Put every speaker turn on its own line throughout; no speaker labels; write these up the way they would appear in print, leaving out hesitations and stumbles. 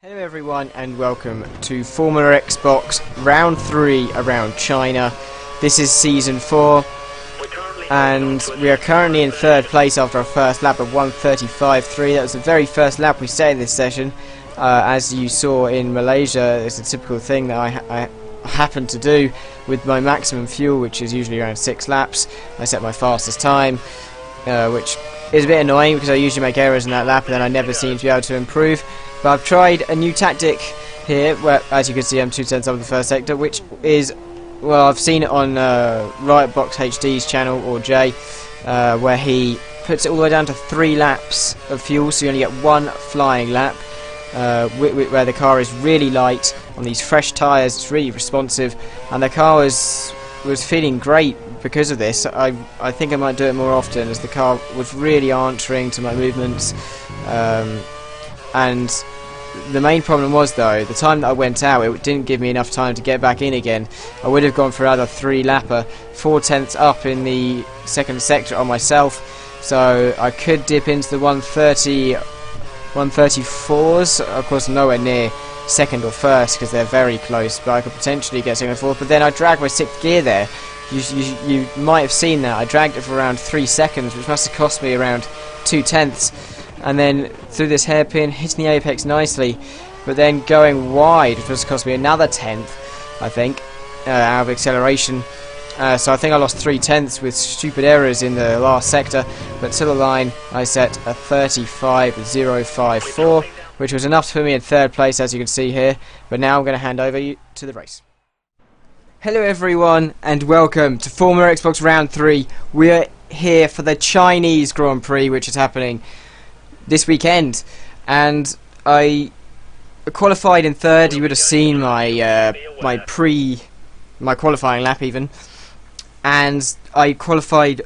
Hello everyone and welcome to Formula Xbox Round 3 around China. This is Season 4 and we are currently in third place after our first lap of 1:35.3. That was the very first lap we set in this session. As you saw in Malaysia, it's a typical thing that I happen to do with my maximum fuel, which is usually around 6 laps. I set my fastest time, which is a bit annoying because I usually make errors in that lap and then I never seem to be able to improve. But I've tried a new tactic here, where, as you can see, I'm 2/10 over the first sector, which is, well, I've seen it on Riotbox HD's channel, or Jay, where he puts it all the way down to 3 laps of fuel, so you only get 1 flying lap, where the car is really light on these fresh tyres. It's really responsive, and the car was feeling great because of this. I think I might do it more often, as the car was really answering to my movements. And the main problem was, though, the time that I went out, it didn't give me enough time to get back in again. I would have gone for another 3-lapper, 4/10 up in the second sector on myself, so I could dip into the 134s. Of course, nowhere near second or first because they're very close, but I could potentially get second or fourth. But then I dragged my 6th gear there. You might have seen that. I dragged it for around 3 seconds, which must have cost me around 2/10. And then through this hairpin, hitting the apex nicely, but then going wide, which must cost me another 1/10, I think, out of acceleration. So I think I lost 3/10 with stupid errors in the last sector, but to the line I set a 35.054, which was enough to put me in third place, as you can see here. But now I'm going to hand over you to the race. Hello everyone and welcome to Formula Xbox Round 3. We're here for the Chinese Grand Prix, which is happening this weekend, and I qualified in third. You would have seen my my qualifying lap even, and I qualified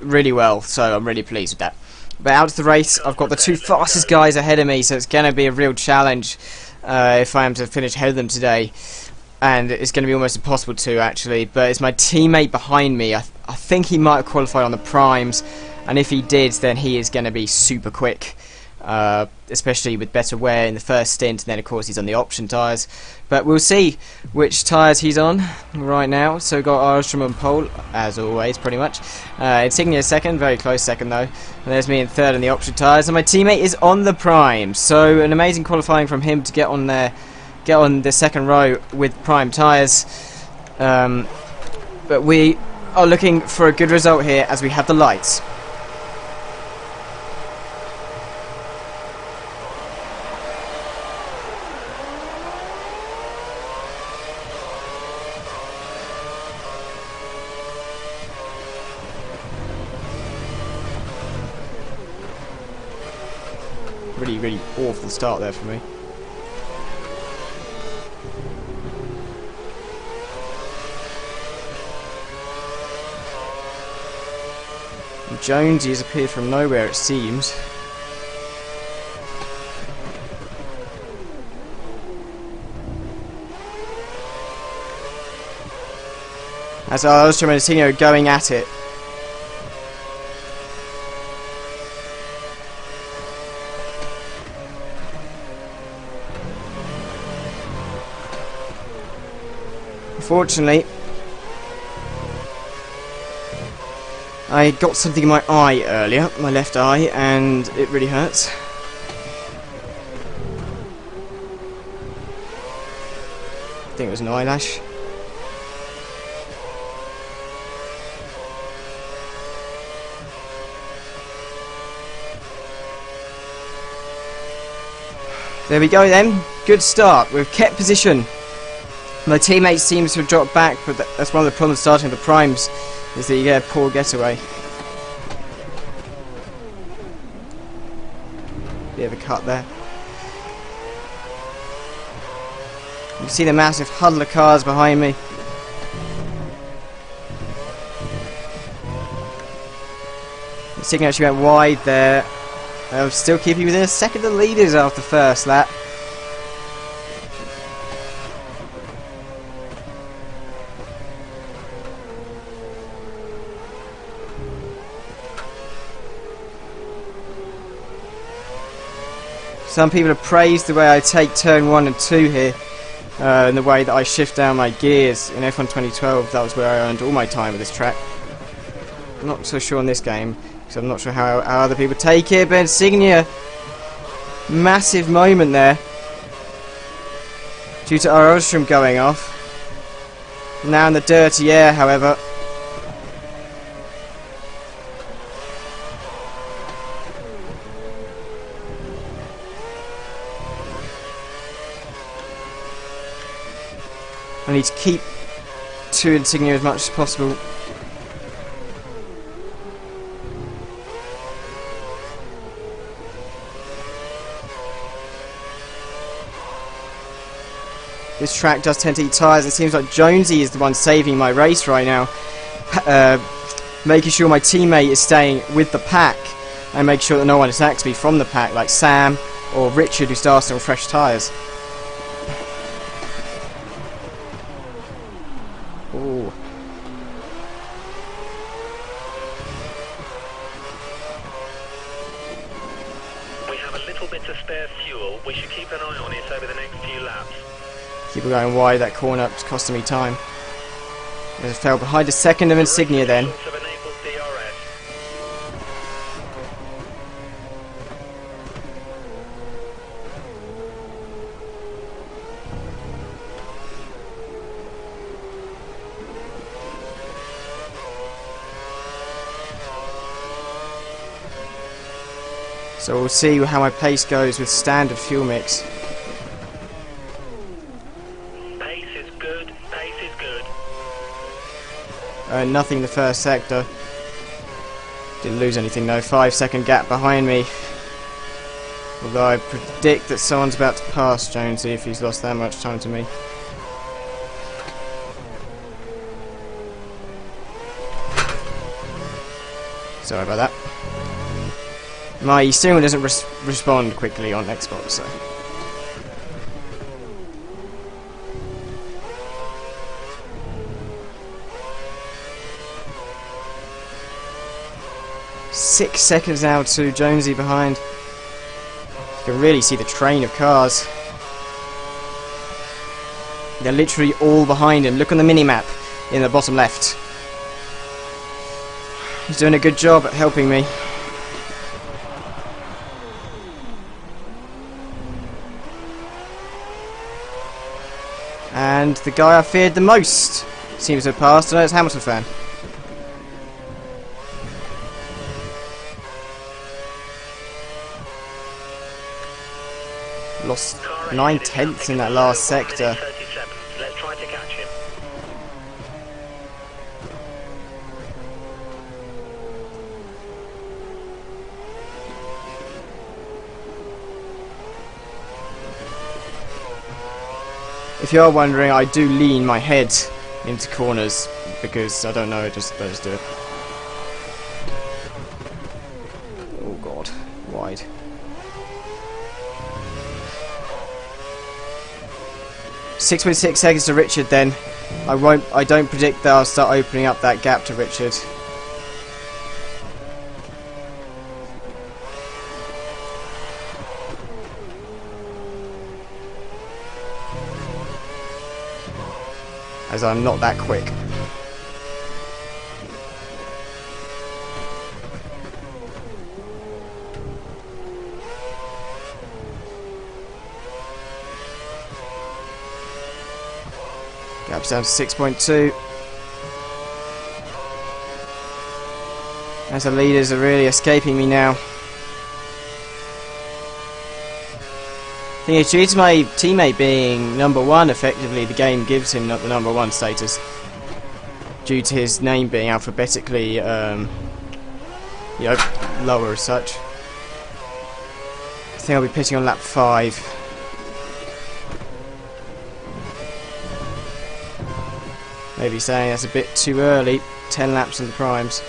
really well, so I'm really pleased with that. But out of the race, I've got the 2 fastest guys ahead of me, so it's going to be a real challenge if I am to finish ahead of them today, and it's going to be almost impossible to, actually. But it's my teammate behind me. I think he might have qualified on the primes, and if he did, then he is going to be super quick, especially with better wear in the first stint, and then of course he's on the option tyres. But we'll see which tyres he's on right now. So we've got Armstrong on pole, as always, pretty much. Insignia second, very close second though. And there's me in third on the option tyres, and my teammate is on the prime. So an amazing qualifying from him to get on there, get on the second row with prime tyres. But we are looking for a good result here as we have the lights. Really awful start there for me. And Jonesy has appeared from nowhere, it seems. As Armstrong and Insignia going at it. Unfortunately, I got something in my eye earlier, my left eye, and it really hurts. I think it was an eyelash. There we go then, good start. We've kept position. My teammate seems to have dropped back, but that's one of the problems starting with the primes, is that you get a poor getaway. Bit of a cut there. You can see the massive huddle of cars behind me. The signal actually went wide there. I'm still keeping within a second of the leaders after the first lap. Some people have praised the way I take turn 1 and 2 here, and the way that I shift down my gears. In F1 2012, that was where I earned all my time with this track. I'm not so sure in this game, because I'm not sure how other people take it, but Insignia, massive moment there, due to our Ostrom going off. Now in the dirty air, however. I need to keep to Insignia as much as possible. This track does tend to eat tyres, and it seems like Jonesy is the one saving my race right now. Making sure my teammate is staying with the pack, and make sure that no one attacks me from the pack, like Sam or Richard, who starts on fresh tyres. Ooh.
We have a little bit of spare fuel. We should keep an eye on it over the next few laps.
Keep going wide, that corner is costing me time. I fell behind a second of Insignia then. So we'll see how my pace goes with standard fuel mix.
Pace is good, pace is good.
Nothing in the first sector. Didn't lose anything though, 5-second gap behind me. Although I predict that someone's about to pass Jonesy if he's lost that much time to me. Sorry about that. My steering wheel doesn't respond quickly on Xbox, so. Six seconds now to Jonesy behind. You can really see the train of cars. They're literally all behind him. Look on the mini-map in the bottom left. He's doing a good job at helping me. And the guy I feared the most seems to have passed. I know it's a Hamilton fan. Lost 9/10 in that last sector.
Let's try to catch him.
If you are wondering, I do lean my head into corners because I don't know, I just do it. Oh god, wide. .6 seconds to Richard then. I don't predict that I'll start opening up that gap to Richard. As I'm not that quick. Gap's down to 6.2. As the leaders are really escaping me now. I think it's due to my teammate being number 1, effectively the game gives him not the number 1 status. Due to his name being alphabetically lower as such. I think I'll be pitting on lap 5. Maybe saying that's a bit too early, 10 laps in the primes.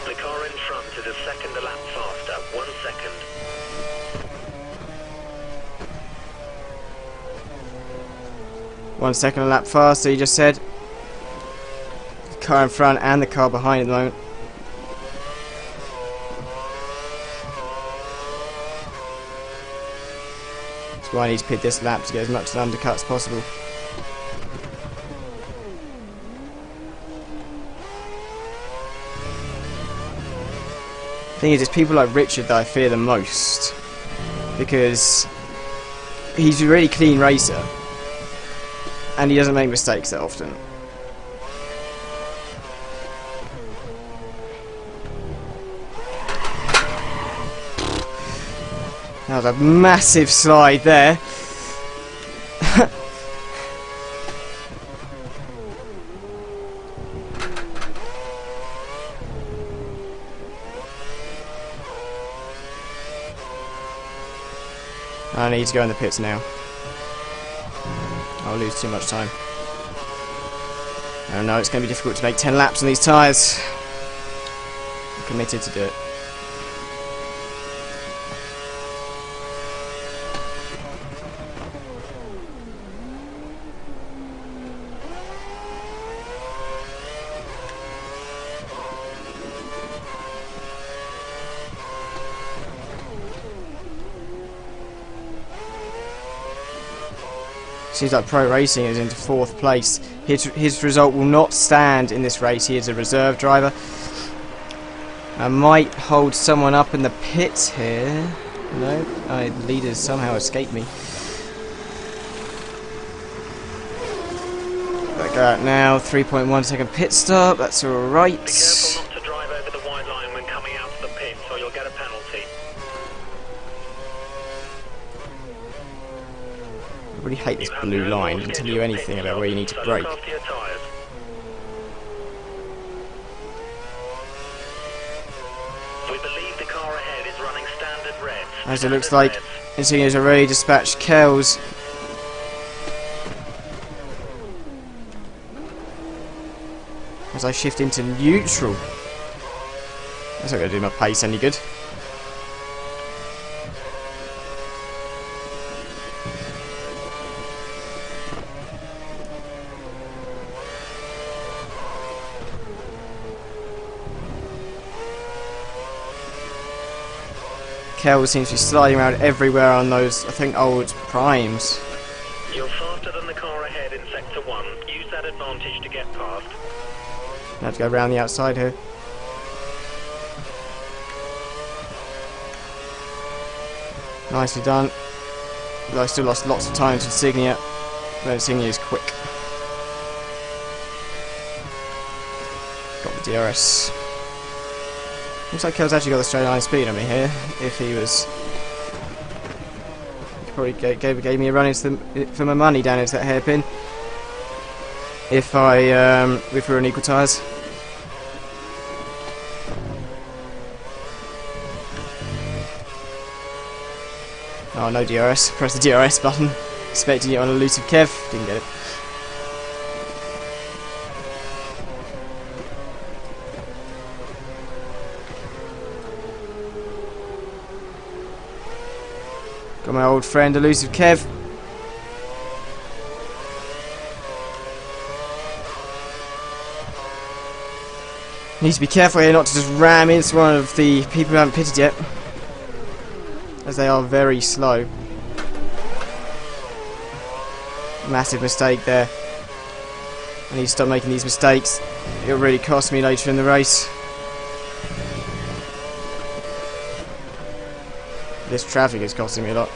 The car in front is a second a lap faster, 1 second.
One second a lap faster, you just said. The car in front and the car behind at the moment. That's why I need to pit this lap to get as much of an undercut as possible. Thing is, it's people like Richard that I fear the most, because he's a really clean racer and he doesn't make mistakes that often. That was a massive slide there. I need to go in the pits now. I'll lose too much time. Oh no, it's going to be difficult to make 10 laps on these tyres. I'm committed to do it. Seems like Pro Racing is into 4th place. His result will not stand in this race. He is a reserve driver. I might hold someone up in the pits here. No, my leaders somehow escaped me. Let go out now. 3.1 second pit stop. That's alright.
Be careful not to drive over the white line when coming out of the pits, or you'll get a penalty.
I really hate this blue line. It doesn't tell you anything about where you need to brake. As it looks like Insignia's already dispatched Kells. As I shift into neutral. That's not going to do my pace any good. Kel seems to be sliding around everywhere on those, I think, old primes.
You're faster than the car ahead in sector 1. Use that advantage to get past.
I have to go around the outside here. Nicely done. But I still lost lots of time to Insignia. But Insignia is quick. Got the DRS. Looks like Kel's actually got the straight line speed on me here. If he was, probably gave me a run into for my money down into that hairpin. If we were on equal tyres. Oh, no DRS. Press the DRS button. Expecting it on elusive Kev. Didn't get it. Got my old friend elusive Kev. Need to be careful here not to just ram into one of the people who haven't pitted yet, as they are very slow. Massive mistake there. I need to stop making these mistakes. It'll really cost me later in the race. This traffic is costing me a lot.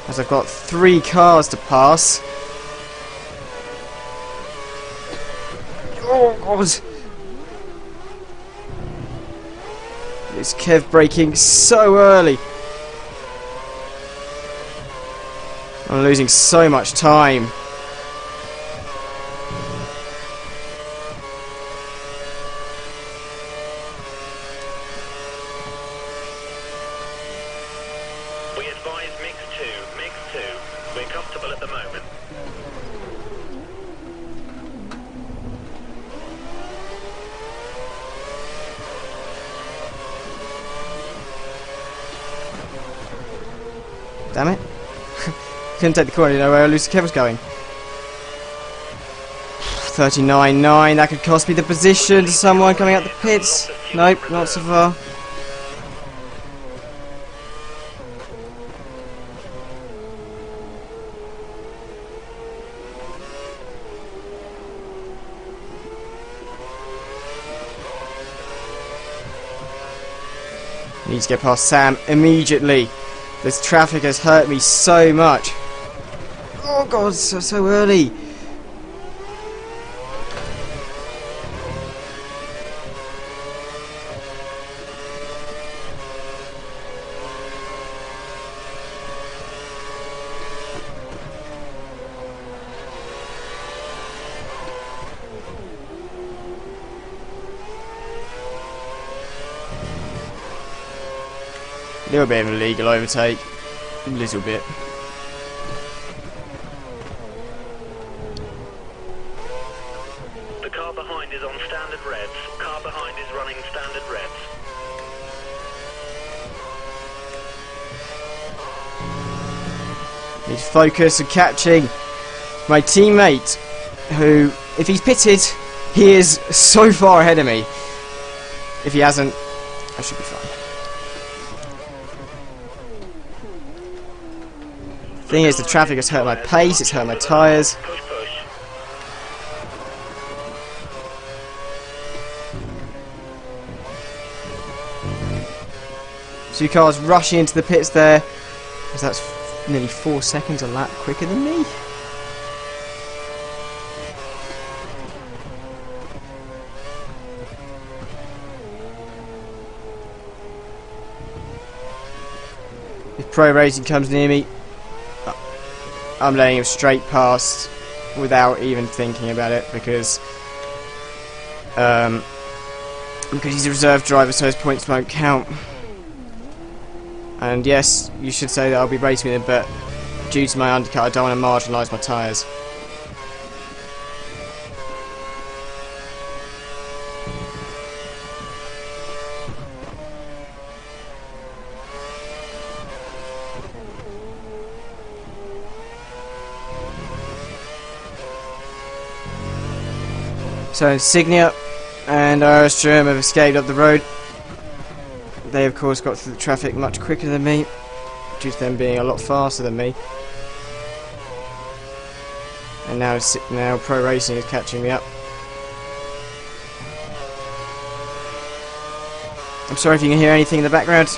As I've got 3 cars to pass. Oh God! This Kev braking so early. I'm losing so much time.
We advise mix 2. We're comfortable at the moment.
Damn it. Couldn't take the corner, you know where elusive Kev was going. 39.9, that could cost me the position to someone coming out the pits.
fuel
Nope,
in
not so
reserve.
far. Need to get past Sam immediately. This traffic has hurt me so much. Oh god, so early. A little bit of an illegal overtake. A little bit.
The car behind is on standard reds. Car behind is running standard reds.
Need to focus on catching my teammate, who, if he's pitted, he is so far ahead of me. If he hasn't, I should be fine. Thing is, the traffic has hurt my pace, it's hurt my tyres.
Push, push.
Two cars rushing into the pits there, because that's nearly 4 seconds a lap quicker than me. If Pro Racing comes near me, I'm letting him straight past without even thinking about it, because he's a reserve driver, so his points won't count. And yes, you should say that I'll be racing with him, but due to my undercut, I don't want to marginalise my tyres. So Insignia and Aerostrom have escaped up the road. They of course got through the traffic much quicker than me, due to them being a lot faster than me. And now Pro Racing is catching me up. I'm sorry if you can hear anything in the background.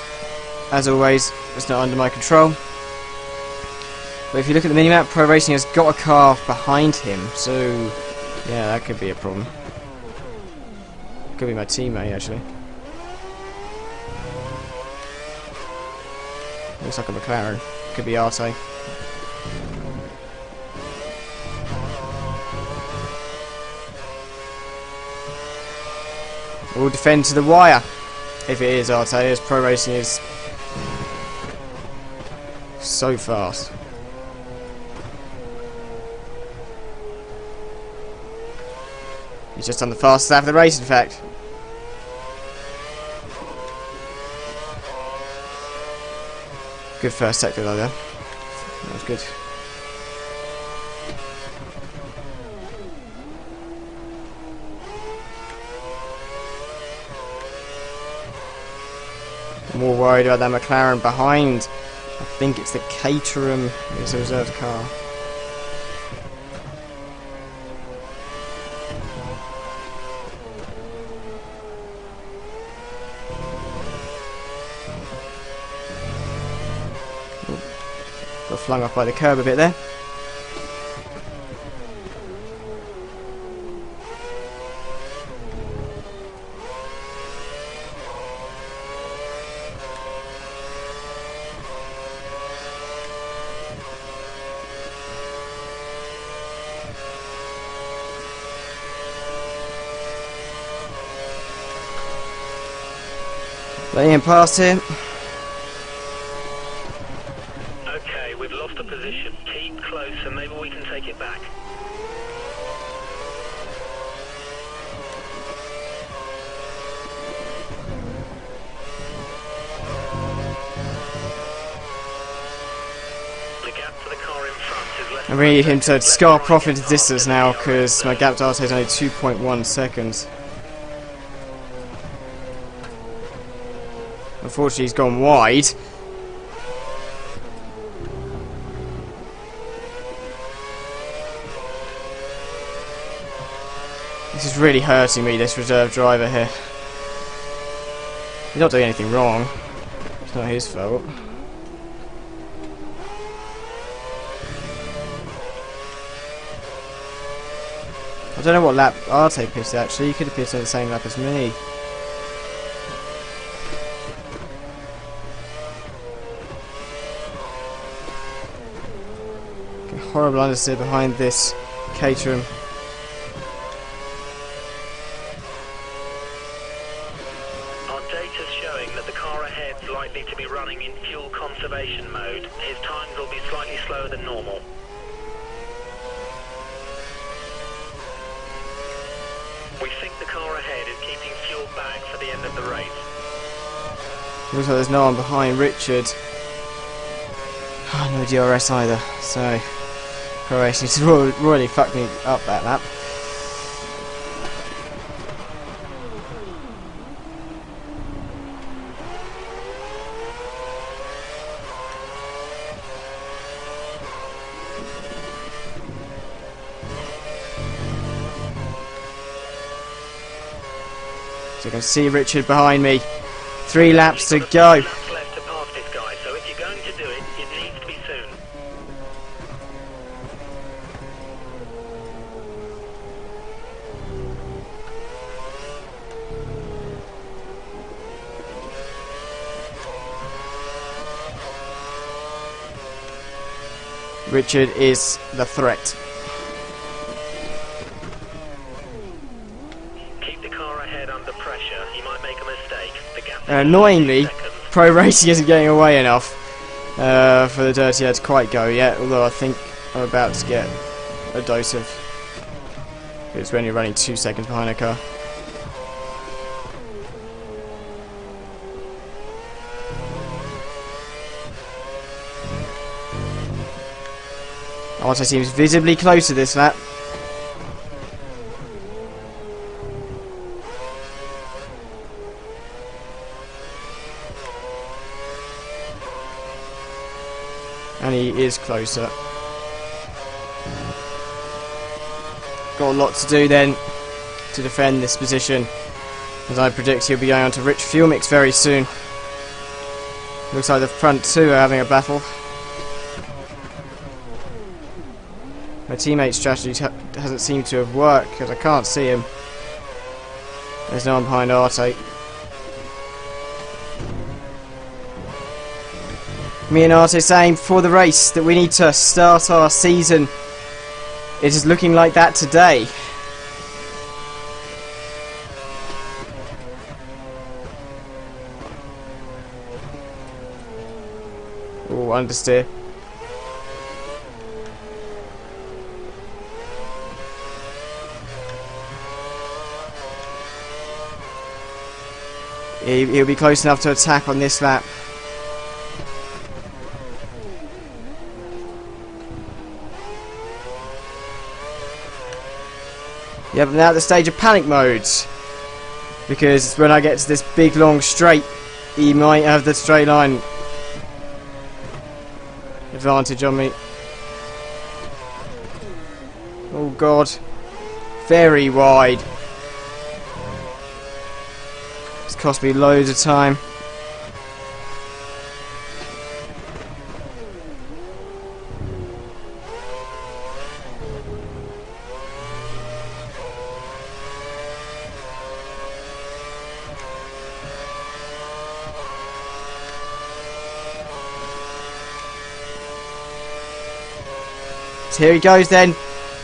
As always, it's not under my control. But if you look at the minimap, Pro Racing has got a car behind him, so yeah, that could be a problem. Could be my teammate, actually. Looks like a McLaren. Could be Arte. We'll defend to the wire if it is Arte, as Pro Racing is so fast. He's just on the fastest lap of the race, in fact. Good first sector though there. That was good. I'm more worried about that McLaren behind. I think it's the Caterham. It's a reserved car. Got flung off by the curb a bit there. Letting him past him.
Okay, we've lost a position. Keep close and maybe we can take it back. The gap to the car in front is less.
I really need him to scarp off into distance now, because my gap to Arte is only 2.1 seconds. Unfortunately, he's gone wide. This is really hurting me, this reserve driver here. He's not doing anything wrong. It's not his fault. I don't know what lap Arte pitted actually. He could have pitted on the same lap as me. Horrible understeer behind this Caterham.
Our data's showing that the car ahead's likely to be running in fuel conservation mode. His times will be slightly slower than normal. We think the car ahead is keeping fuel back for the end of the race.
Looks like there's no one behind Richard. Oh, no DRS either, so Croatia's royally fucked me up that lap. So you can see Richard behind me. 3 laps to go.
Laps left to pass this guy, so if you're going to do it, it needs to be soon.
Richard is the threat.
Keep the car ahead under pressure. He might make a mistake. The gap
Annoyingly,
seconds.
Pro Racing isn't getting away enough for the dirty head to quite go yet, although I think I'm about to get a dose of... It's when you're running 2 seconds behind a car. Arte seems visibly closer this lap. And he is closer. Got a lot to do then to defend this position, as I predict he'll be going on to rich fuel mix very soon. Looks like the front two are having a battle. My teammate's strategy hasn't seemed to have worked because I can't see him. There's no one behind Arte. Me and Arte saying before the race that we need to start our season. It is looking like that today. Oh, understeer. He'll be close enough to attack on this lap. Yeah, but now at the stage of panic modes, because when I get to this big long straight, he might have the straight line advantage on me. Oh god, very wide. It's cost me loads of time. So here he goes then.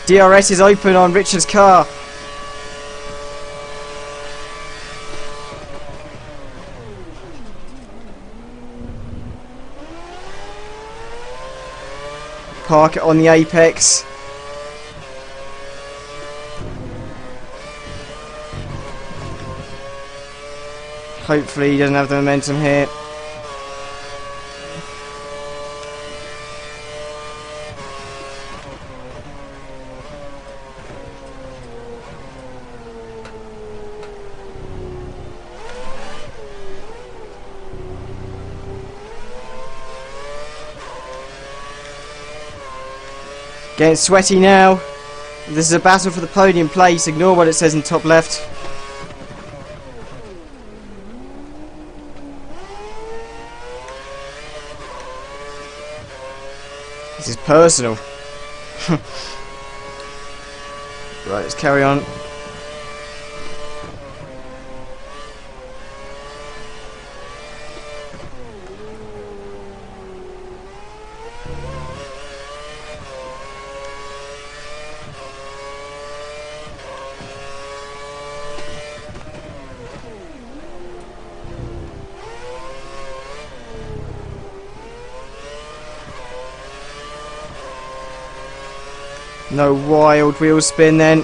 DRS is open on Richard's car. Park it on the apex. Hopefully he doesn't have the momentum here. Getting sweaty now. This is a battle for the podium place. Ignore what it says in top left. This is personal. Right, let's carry on. No wild wheel spin then.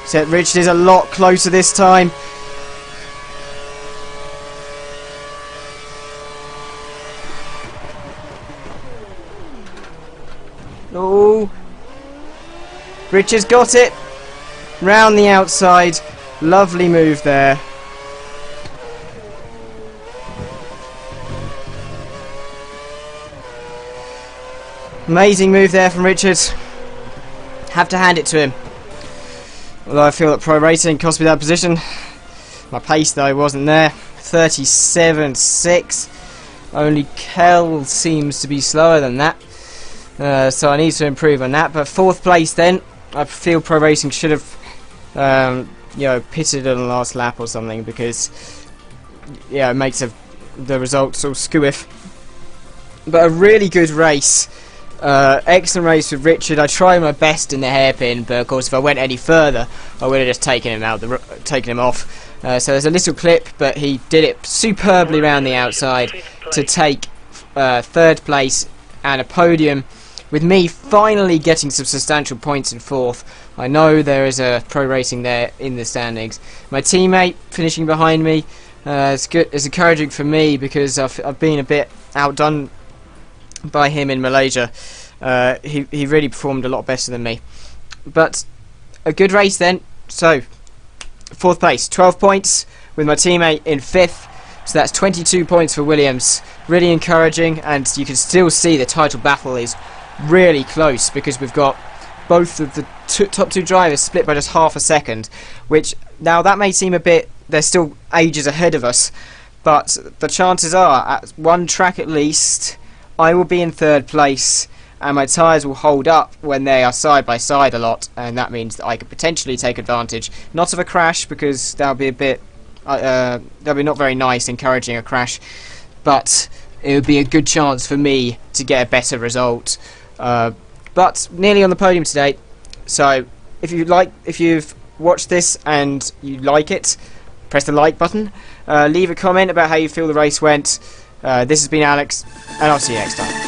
Except Richard is a lot closer this time. Oh, Richard's got it. Round the outside. Lovely move there. Amazing move there from Richard. Have to hand it to him. Although I feel that Pro Racing cost me that position. My pace though wasn't there. 37.6. Only Kel seems to be slower than that. So I need to improve on that. But 4th place then. I feel Pro Racing should have you know, pitted on the last lap or something, because yeah, it makes the results all skewiff. But a really good race. Excellent race with Richard. I tried my best in the hairpin, but of course if I went any further I would have just taken him off. So there's a little clip, but he did it superbly around the outside to take 3rd place and a podium, with me finally getting some substantial points in 4th. I know there is a Pro Racing there in the standings. My teammate finishing behind me, it's good. It's encouraging for me because I've been a bit outdone by him in Malaysia. He really performed a lot better than me. But a good race then. So 4th place, 12 points, with my teammate in 5th. So that's 22 points for Williams. Really encouraging, and you can still see the title battle is really close, because we've got both of the top 2 drivers split by just half a second, which now that may seem a bit, they're still ages ahead of us, but the chances are at one track at least I will be in 3rd place, and my tyres will hold up when they are side by side a lot, and that means that I could potentially take advantage, not of a crash, because that would be a bit that would be not very nice, encouraging a crash, but it would be a good chance for me to get a better result. But nearly on the podium today. So if you've watched this and you like it, press the like button, leave a comment about how you feel the race went. This has been Alex, and I'll see you next time.